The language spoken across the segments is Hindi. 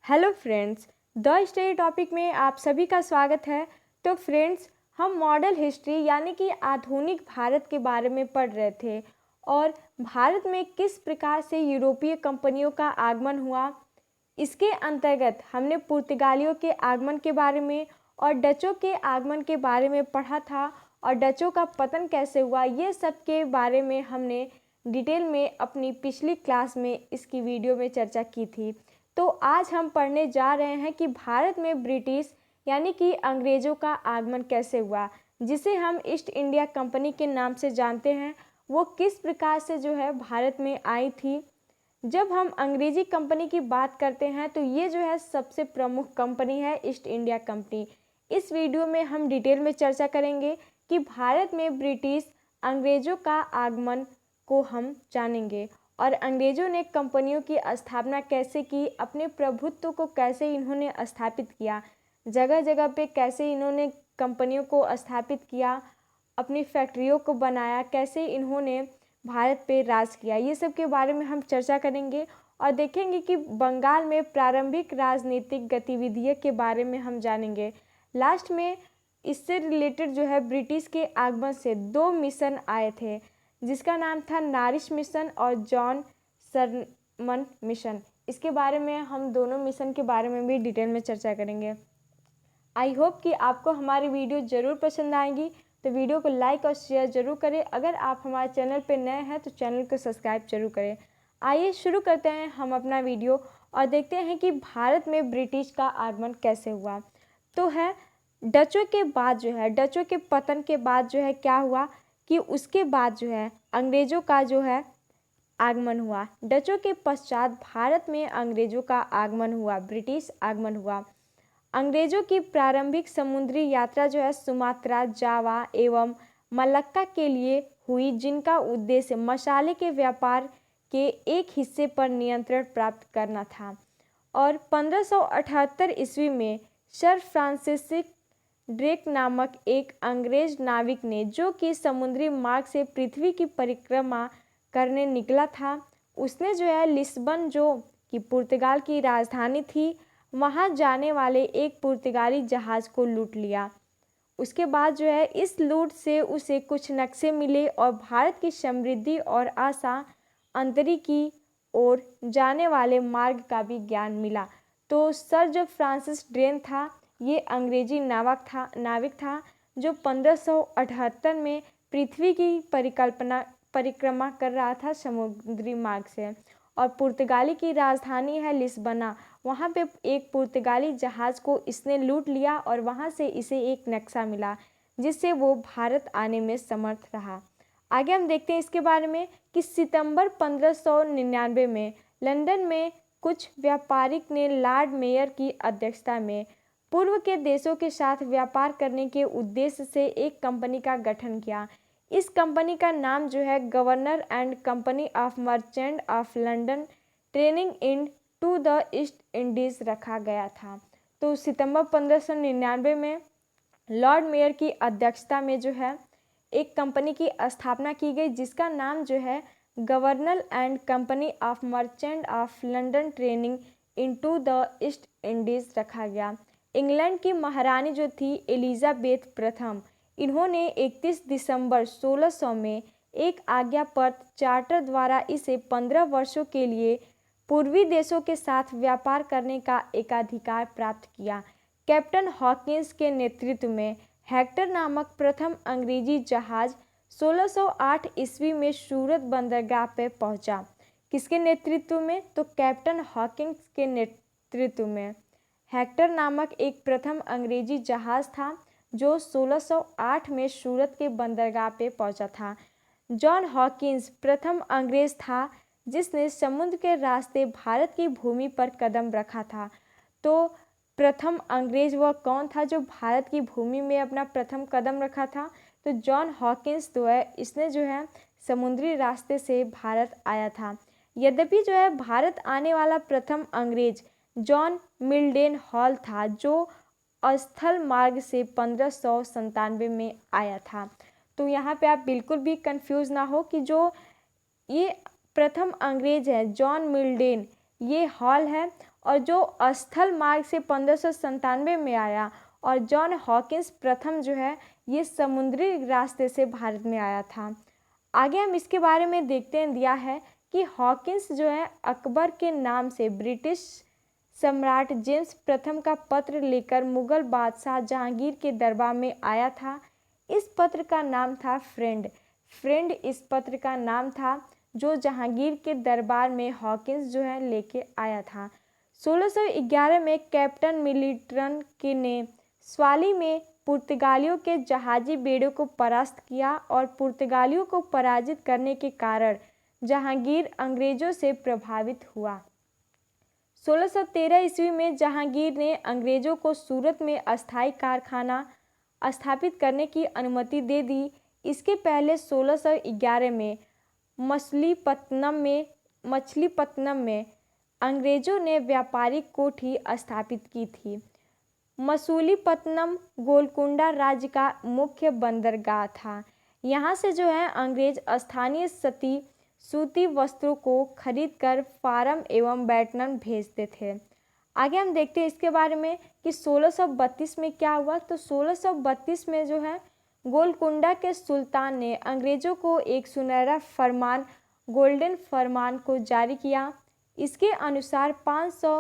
Hello friends, the study topic में आप सभी का स्वागत है। तो फ्रेंड्स, हम मॉडल हिस्ट्री यानी कि आधुनिक भारत के बारे में पढ़ रहे थे और भारत में किस प्रकार से यूरोपीय कंपनियों का आगमन हुआ। इसके अंतर्गत हमने पुर्तगालियों के आगमन के बारे में और डचों के आगमन के बारे में पढ़ा था और डचों का पतन कैसे हुआ, ये सब के बारे में हमने डिटेल में अपनी पिछली क्लास में इसकी वीडियो में चर्चा की थी। तो आज हम पढ़ने जा रहे हैं कि भारत में ब्रिटिश यानी कि अंग्रेज़ों का आगमन कैसे हुआ, जिसे हम ईस्ट इंडिया कंपनी के नाम से जानते हैं। वो किस प्रकार से जो है भारत में आई थी। जब हम अंग्रेजी कंपनी की बात करते हैं तो ये जो है सबसे प्रमुख कंपनी है ईस्ट इंडिया कंपनी। इस वीडियो में हम डिटेल में चर्चा करेंगे कि भारत में ब्रिटिश अंग्रेज़ों का आगमन को हम जानेंगे और अंग्रेज़ों ने कंपनियों की स्थापना कैसे की, अपने प्रभुत्व को कैसे इन्होंने स्थापित किया, जगह जगह पे कैसे इन्होंने कंपनियों को स्थापित किया, अपनी फैक्ट्रियों को बनाया, कैसे इन्होंने भारत पे राज किया। ये सब के बारे में हम चर्चा करेंगे और देखेंगे कि बंगाल में प्रारंभिक राजनीतिक गतिविधियों के बारे में हम जानेंगे। लास्ट में इससे रिलेटेड जो है ब्रिटिश के आगमन से 2 मिशन आए थे, जिसका नाम था नारिश मिशन और जॉन सरमन मिशन। इसके बारे में हम दोनों मिशन के बारे में भी डिटेल में चर्चा करेंगे। आई होप कि आपको हमारी वीडियो ज़रूर पसंद आएगी, तो वीडियो को लाइक और शेयर ज़रूर करें। अगर आप हमारे चैनल पर नए हैं तो चैनल को सब्सक्राइब जरूर करें। आइए शुरू करते हैं हम अपना वीडियो और देखते हैं कि भारत में ब्रिटिश का आगमन कैसे हुआ। तो है डचों के बाद जो है, डचों के पतन के बाद जो है क्या हुआ कि उसके बाद जो है अंग्रेज़ों का जो है आगमन हुआ। डचों के पश्चात भारत में अंग्रेज़ों का आगमन हुआ, ब्रिटिश आगमन हुआ। अंग्रेज़ों की प्रारंभिक समुद्री यात्रा जो है सुमात्रा, जावा एवं मलक्का के लिए हुई, जिनका उद्देश्य मसाले के व्यापार के एक हिस्से पर नियंत्रण प्राप्त करना था। और 1578 ईस्वी में सर फ्रांसिस ड्रेक नामक एक अंग्रेज नाविक ने, जो कि समुद्री मार्ग से पृथ्वी की परिक्रमा करने निकला था, उसने जो है लिस्बन, जो कि पुर्तगाल की राजधानी थी, वहां जाने वाले एक पुर्तगाली जहाज को लूट लिया। उसके बाद जो है इस लूट से उसे कुछ नक्शे मिले और भारत की समृद्धि और आशा अंतरी की ओर जाने वाले मार्ग का भी ज्ञान मिला। तो सर जो फ्रांसिस ड्रेक था, ये अंग्रेजी नाविक था जो 1578 में पृथ्वी की परिक्रमा कर रहा था समुद्री मार्ग से। और पुर्तगाली की राजधानी है लिस्बना, वहाँ पे एक पुर्तगाली जहाज़ को इसने लूट लिया और वहाँ से इसे एक नक्शा मिला, जिससे वो भारत आने में समर्थ रहा। आगे हम देखते हैं इसके बारे में कि सितंबर 1599 में लंदन में कुछ व्यापारिक ने लॉर्ड मेयर की अध्यक्षता में पूर्व के देशों के साथ व्यापार करने के उद्देश्य से एक कंपनी का गठन किया। इस कंपनी का नाम जो है governor and company of merchant of London training in to the East Indies रखा गया था। तो सितंबर 1599 में लॉर्ड मेयर की अध्यक्षता में जो है एक कंपनी की स्थापना की गई, जिसका नाम जो है governor and company of merchant of London training in to the East Indies रखा गया। इंग्लैंड की महारानी जो थी एलिजाबेथ प्रथम, इन्होंने 31 दिसंबर 1600 में एक आज्ञापत्र चार्टर द्वारा इसे 15 वर्षों के लिए पूर्वी देशों के साथ व्यापार करने का एकाधिकार प्राप्त किया। कैप्टन हॉकिंस के नेतृत्व में हेक्टर नामक प्रथम अंग्रेजी जहाज 1608 ईस्वी में सूरत बंदरगाह पर पहुंचा। किसके नेतृत्व में? तो कैप्टन हॉकिंस के नेतृत्व में। हेक्टर नामक एक प्रथम अंग्रेजी जहाज था जो 1608 में सूरत के बंदरगाह पे पहुंचा था। जॉन हॉकिंस प्रथम अंग्रेज था जिसने समुद्र के रास्ते भारत की भूमि पर कदम रखा था। तो प्रथम अंग्रेज वह कौन था जो भारत की भूमि में अपना प्रथम कदम रखा था? तो जॉन हॉकिंस तो है, इसने जो है समुद्री रास्ते से भारत आया था। यद्यपि जो है भारत आने वाला प्रथम अंग्रेज जॉन मिल्डेन हॉल था, जो स्थल मार्ग से 1597 में आया था। तो यहाँ पे आप बिल्कुल भी कंफ्यूज ना हो कि जो ये प्रथम अंग्रेज है जॉन मिल्डेन, ये हॉल है और जो स्थल मार्ग से 1597 में आया, और जॉन हॉकिंस प्रथम जो है ये समुद्री रास्ते से भारत में आया था। आगे हम इसके बारे में देखते हैं, दिया है कि हॉकिंस जो है अकबर के नाम से ब्रिटिश सम्राट जेम्स प्रथम का पत्र लेकर मुगल बादशाह जहांगीर के दरबार में आया था। इस पत्र का नाम था फ्रेंड। फ्रेंड इस पत्र का नाम था जो जहांगीर के दरबार में हॉकिंस जो है लेके आया था। 1611 में कैप्टन मिलिटन के ने स्वाली में पुर्तगालियों के जहाजी बेड़ों को परास्त किया, और पुर्तगालियों को पराजित करने के कारण जहांगीर अंग्रेजों से प्रभावित हुआ। 1613 ईस्वी में जहांगीर ने अंग्रेजों को सूरत में अस्थायी कारखाना स्थापित करने की अनुमति दे दी। इसके पहले 1611 में मछलीपत्तनम में अंग्रेजों ने व्यापारिक कोठी स्थापित की थी। मछलीपत्तनम गोलकुंडा राज्य का मुख्य बंदरगाह था। यहाँ से जो है अंग्रेज स्थानीय सूती वस्त्रों को खरीदकर फार्म एवं बैटनन भेजते थे। आगे हम देखते हैं इसके बारे में कि 1632 में क्या हुआ। तो 1632 में जो है गोलकुंडा के सुल्तान ने अंग्रेजों को एक सुनहरा फरमान, गोल्डन फरमान को जारी किया। इसके अनुसार 500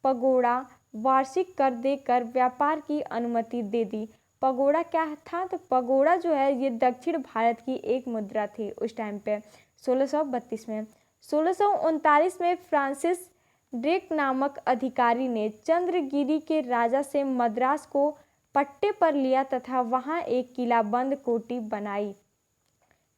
पगोड़ा वार्षिक कर देकर व्यापार की अनुमति दे दी। पगोड़ा क्या था? तो पगोड़ा जो है ये दक्षिण भारत की एक मुद्रा थी उस टाइम पे 1632 में। 1639 में फ्रांसिस ड्रेक नामक अधिकारी ने चंद्रगिरी के राजा से मद्रास को पट्टे पर लिया तथा वहां एक किलाबंद कोठी बनाई,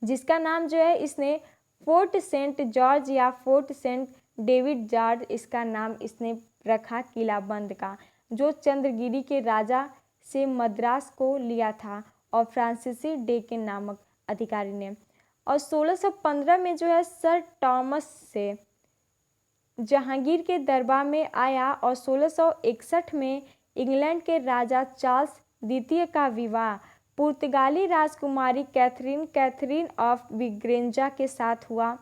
जिसका नाम जो है इसने फोर्ट सेंट जॉर्ज या फोर्ट सेंट डेविड जॉर्ज इसका नाम इसने रखा किलाबंद का, जो चंद्रगिरी के राजा से मद्रास को लिया था और फ्रांसीसी डेकन नामक अधिकारी ने। और 1615 में जो है सर टॉमस से जहांगीर के दरबार में आया, और 1661 में इंग्लैंड के राजा चार्ल्स द्वितीय का विवाह पुर्तगाली राजकुमारी कैथरीन ऑफ विग्रेंजा के साथ हुआ।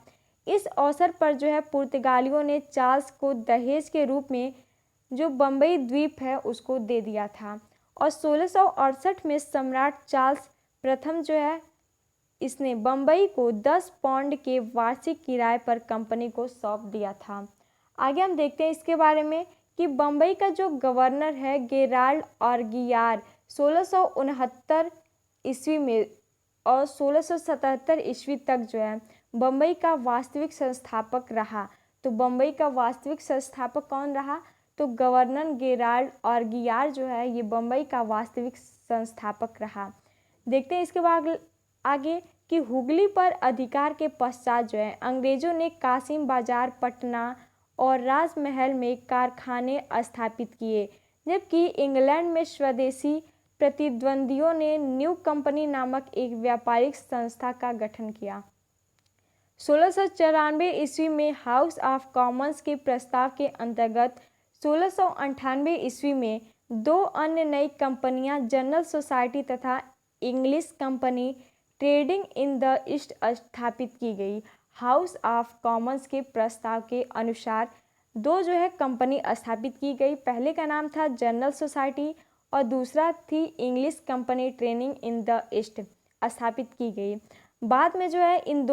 इस अवसर पर जो है पुर्तगालियों ने चार्ल्स को दहेज के रूप में जो बम्बई द्वीप है उसको दे दिया था। और 1668 में सम्राट चार्ल्स प्रथम जो है इसने बम्बई को 10 पाउंड के वार्षिक किराए पर कंपनी को सौंप दिया था। आगे हम देखते हैं इसके बारे में कि बम्बई का जो गवर्नर है गेराल्ड ऑर्गियार 1669 ईस्वी में और 1677 ईस्वी तक जो है बम्बई का वास्तविक संस्थापक रहा। तो बम्बई का वास्तविक संस्थापक कौन रहा? तो गवर्नर गेराल्ड ऑर्गियार जो है ये बम्बई का वास्तविक संस्थापक रहा। देखते हैं इसके बाद आगे कि हुगली पर अधिकार के पश्चात जो है अंग्रेजों ने कासिम बाजार, पटना और राजमहल में कारखाने स्थापित किए, जबकि इंग्लैंड में स्वदेशी प्रतिद्वंदियों ने न्यू कंपनी नामक एक व्यापारिक संस्था का गठन किया। 1694 ईस्वी में हाउस ऑफ कॉमन्स के प्रस्ताव के अंतर्गत 1698 ईस्वी में दो अन्य नई कंपनियां जनरल सोसाइटी तथा English company trading in the east स्थापित की गई। हाउस ऑफ कॉमन्स के प्रस्ताव के अनुसार दो जो है कंपनी स्थापित की गई। पहले का नाम था जनरल सोसाइटी और दूसरा थी English company trading in the east स्थापित की गई। बाद में जो है इन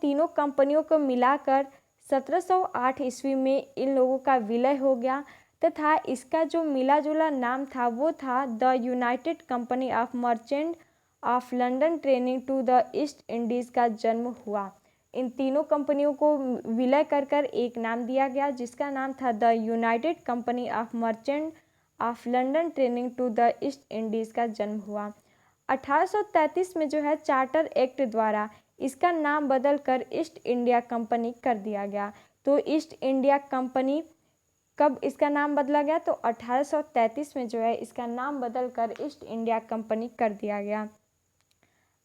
तीनों कंपनियों को मिलाकर 1708 ईस्वी में इन लोगों का विलय हो गया तथा इसका जो मिला जुला नाम था वो था the United company of merchant of London trading to the East Indies का जन्म हुआ। इन तीनों कंपनियों को विलय कर एक नाम दिया गया जिसका नाम था the United company of merchant of London trading to the East Indies का जन्म हुआ। 1833 में जो है चार्टर एक्ट द्वारा इसका नाम बदलकर ईस्ट इंडिया कंपनी कर दिया गया। तो ईस्ट इंडिया कंपनी कब इसका नाम बदला गया? तो 1833 में जो है इसका नाम बदलकर ईस्ट इंडिया कंपनी कर दिया गया।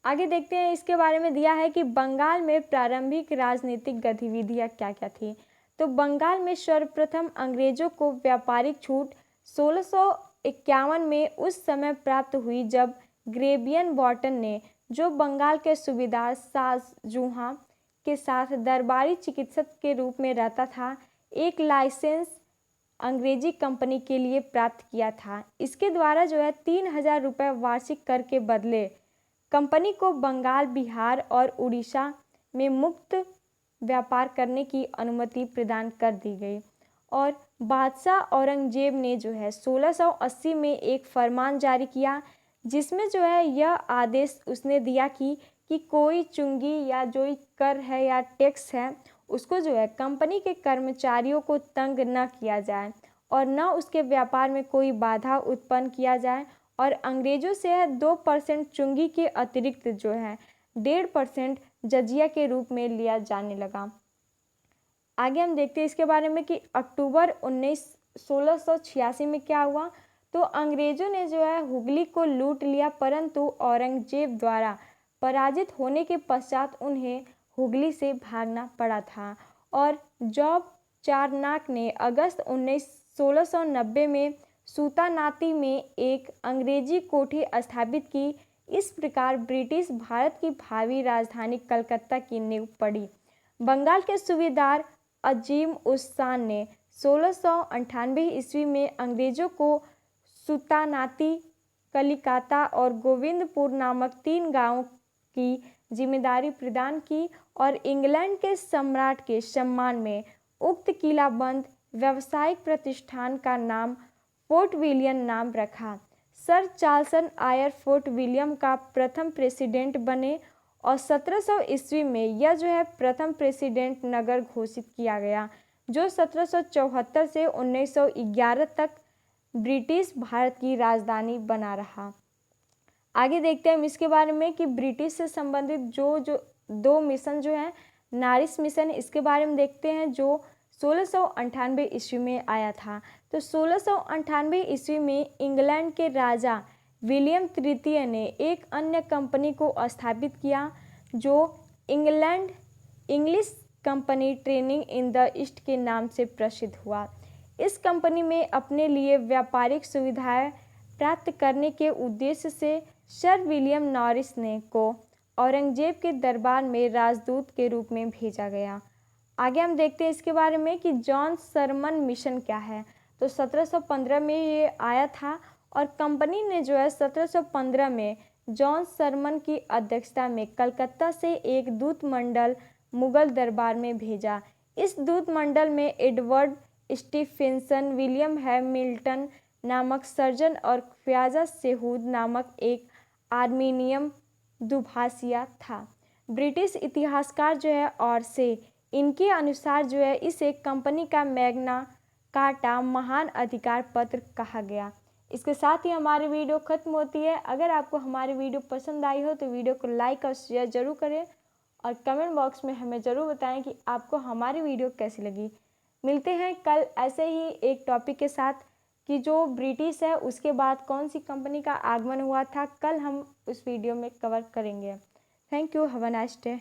आगे देखते हैं इसके बारे में दिया है कि बंगाल में प्रारंभिक राजनीतिक गतिविधियां क्या क्या थी। तो बंगाल में सर्वप्रथम अंग्रेजों को व्यापारिक छूट 1651 में उस समय प्राप्त हुई जब ग्रेबियन बॉटन ने, जो बंगाल के सूबेदार शाहजहां के साथ दरबारी चिकित्सक के रूप में रहता था, एक लाइसेंस अंग्रेजी कंपनी के लिए प्राप्त किया था। इसके द्वारा जो है 3000 रुपये वार्षिक कर के बदले कंपनी को बंगाल, बिहार और उड़ीसा में मुक्त व्यापार करने की अनुमति प्रदान कर दी गई। और बादशाह औरंगजेब ने जो है 1680 में एक फरमान जारी किया, जिसमें जो है यह आदेश उसने दिया कि कोई चुंगी या जो कर है या टैक्स है उसको जो है कंपनी के कर्मचारियों को तंग न किया जाए और न उसके व्यापार में कोई बाधा उत्पन्न किया जाए। और अंग्रेजों से 2% चुंगी के अतिरिक्त जो है 1.5% जजिया के रूप में लिया जाने लगा। आगे हम देखते हैं इसके बारे में कि अक्टूबर 1686 में क्या हुआ। तो अंग्रेजों ने जो है हुगली को लूट लिया, परंतु औरंगजेब द्वारा पराजित होने के पश्चात उन्हें हुगली से भागना पड़ा था। और जॉब चारनाक ने अगस्त 1690 में सूतानाती में एक अंग्रेजी कोठी स्थापित की। इस प्रकार ब्रिटिश भारत की भावी राजधानी कलकत्ता की नींव पड़ी। बंगाल के सूबेदार अजीम उस शान ने 1698 ईस्वी में अंग्रेजों को सूतानाती, कलिकाता और गोविंदपुर नामक 3 गांवों की जिम्मेदारी प्रदान की और इंग्लैंड के सम्राट के सम्मान में उक्त किलाबंद व्यावसायिक प्रतिष्ठान का नाम फोर्ट विलियम नाम रखा। Sir Charles Eyre Fort William का प्रथम प्रेसिडेंट बने और 1700 ईस्वी में यह जो है प्रथम प्रेसिडेंट नगर घोषित किया गया, जो 1774 से 1911 तक ब्रिटिश भारत की राजधानी बना रहा। आगे देखते हैं हम इसके बारे में कि ब्रिटिश से संबंधित जो 2 मिशन जो है नारिस मिशन, इसके बारे में देखते हैं जो 1698 ईस्वी में आया था। तो 1698 ईस्वी में इंग्लैंड के राजा विलियम तृतीय ने एक अन्य कंपनी को स्थापित किया जो English company training in the east के नाम से प्रसिद्ध हुआ। इस कंपनी में अपने लिए व्यापारिक सुविधाएं प्राप्त करने के उद्देश्य से सर विलियम नॉरिस ने को औरंगजेब के दरबार में राजदूत के रूप में भेजा गया। आगे हम देखते हैं इसके बारे में कि जॉन सरमन मिशन क्या है। तो 1715 में ये आया था और कंपनी ने जो है 1715 में जॉन सरमन की अध्यक्षता में कलकत्ता से एक दूत मंडल मुगल दरबार में भेजा। इस दूत मंडल में एडवर्ड स्टीफेंसन, विलियम हैमिल्टन नामक सर्जन और ख्वाजा सेहूद नामक एक आर्मीनियम दुभाषिया था। ब्रिटिश इतिहासकार जो है और से इनके अनुसार जो है इसे कंपनी का मैग्ना कार्टा महान अधिकार पत्र कहा गया। इसके साथ ही हमारी वीडियो खत्म होती है। अगर आपको हमारी वीडियो पसंद आई हो तो वीडियो को लाइक और शेयर जरूर करें और कमेंट बॉक्स में हमें ज़रूर बताएं कि आपको हमारी वीडियो कैसी लगी। मिलते हैं कल ऐसे ही एक टॉपिक के साथ कि जो ब्रिटिश है उसके बाद कौन सी कंपनी का आगमन हुआ था, कल हम उस वीडियो में कवर करेंगे। Thank you, have a nice day.